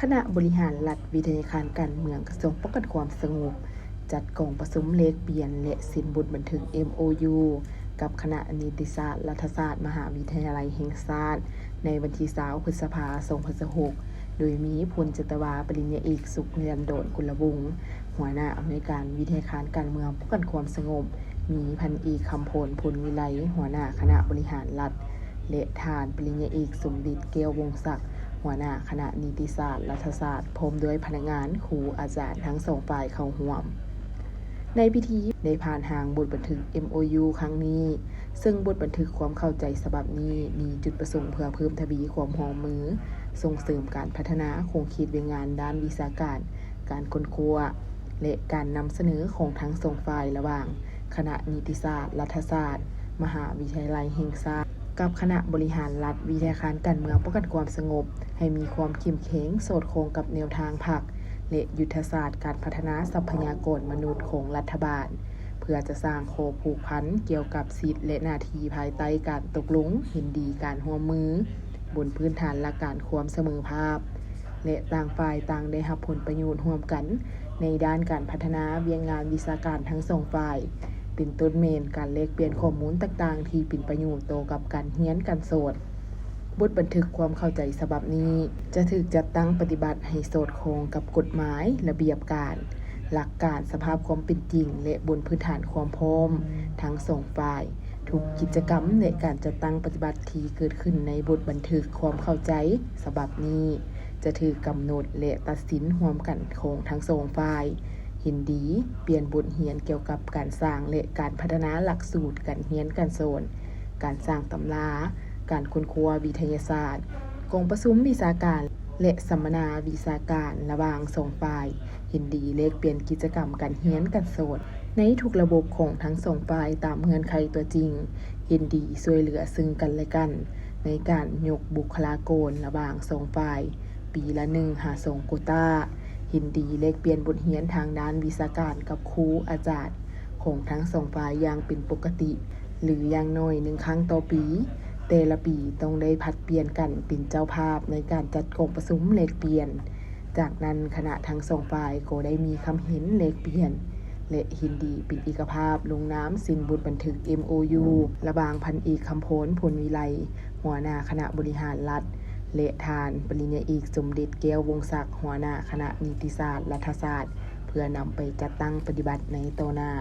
คณะบริหารรัฐวิทยาการการเมืองกระทรวงป้องกันความสงบจัดกองประชุมเลขเปลี่ยนและสินบนบันทึก MOU กับคณะนิติศาสตร์รัฐศาสตร์มหาวิทยาลัยแห่งชาติในวันที่20พฤษภาคม2026โดยมีพลจตวาปริญญาเอกสุขเนียนโดนกุลวงศ์หัวหน้าอำนวยการวิทยาการการเมืองป้องกันความสงบมีพันเอกคำพลพลวิไลหัวหน้าคณะบริหารรัฐและทานปริญญาเอกสมฤทธิ์แก้ววงศักดิ์หัวหน้าคณะนิติศาสตร์รัฐศาสตร์พร้อมด้วยพนักงานครูอาจารย์ทั้งสองฝ่ายเข้าร่วมในพิธีได้ผ่านทางบทบันทึก MOU ครั้งนี้ซึ่งบทบันทึกความเข้าใจฉบับนี้มีจุดประสงค์เพื่อเพิ่มทวีความร่วมมือส่งเสริมการพัฒนาโครงข่ายวิงานด้านวิชาการการค้นคว้าและการนำเสนอของทั้งสองฝ่ายระหว่างคณะนิติศาสตร์รัฐศาสตร์มหาวิทยาลัยแห่งชาติกับคณะบริหารรัฐวิทยาการการเมืองป้องกันความสงบให้มีความเข้มแข็งสอดคล้องกับแนวทางพรรคและยุทธศาสตร์การพัฒนาทรัพยากรมนุษย์ของรัฐบาลเพื่อจะสร้างข้อผูกพันเกี่ยวกับสิทธิและหน้าที่ภายใต้การตกลงเห็นดีการร่วมมือบนพื้นฐานหลักการความเสมอภาคและต่างฝ่ายต่างได้รับผลประโยชน์ร่วมกันในด้านการพัฒนาเวียงงานวิชาการทั้งสองฝ่ายเป็นต้นเมนการแลกเปลี่ยนข้อมูลต่างๆที่เป็นประโยชน์ต่อกับการเรียนการสอนบทบันทึกความเข้าใจฉบับนี้จะถูกจัดตั้งปฏิบัติให้สอดคล้องกับกฎหมายระเบียบการหลักการสภาพความเป็นจริงและบนพื้นฐานความพร้อมทั้งสองฝ่ายทุกกิจกรรมและการจัดตั้งปฏิบัติที่เกิดขึ้นในบทบันทึกความเข้าใจฉบับนี้จะถูกกำหนดและตัดสินร่วมกันของทั้งสองฝ่ายเห็นดีเปลี่ยนบทเรียนเกี่ยวกับการสร้างและการพัฒนาหลักสูตรการเรียนการสอนการสร้างตำราการค้นคว้าวิทยาศาสตร์กองประชุมวิชาการและสัมมนาวิชาการระหว่างสองฝ่ายเห็นดีแลกเปลี่ยนกิจกรรมการเรียนการสอนในทุกระบบของทั้งสองฝ่ายตามเงื่อนไขตัวจริงเห็นดีช่วยเหลือซึ่งกันและกันในการยกบุคลากรระหว่างสองฝ่ายปีละ1หา2โควตาเห็นดีแลกเปลี่ยนบทเรียนทางด้านวิชาการกับครูอาจารย์ของทั้งสองฝ่ายอย่างเป็นปกติหรืออย่างน้อย1ครั้งต่อปีแต่ละปีต้องได้ผลัดเปลี่ยนกันเป็นเจ้าภาพในการจัดกองประชุมแลกเปลี่ยนจากนั้นคณะทั้งสองฝ่ายก็ได้มีคำเห็นแลกเปลี่ยนและเห็นดีเป็นเอกภาพลงนามสินบทบันทึก MOU ระหว่างพันเอกคำพลพลวิไลหัวหน้าคณะบริหารรัฐและทานปริญญาเอกสมเด็จแก้ววงศักดิ์หัวหน้าคณะนิติศาสตร์รัฐศาสตร์เพื่อนำไปจัดตั้งปฏิบัติในต่อหน้า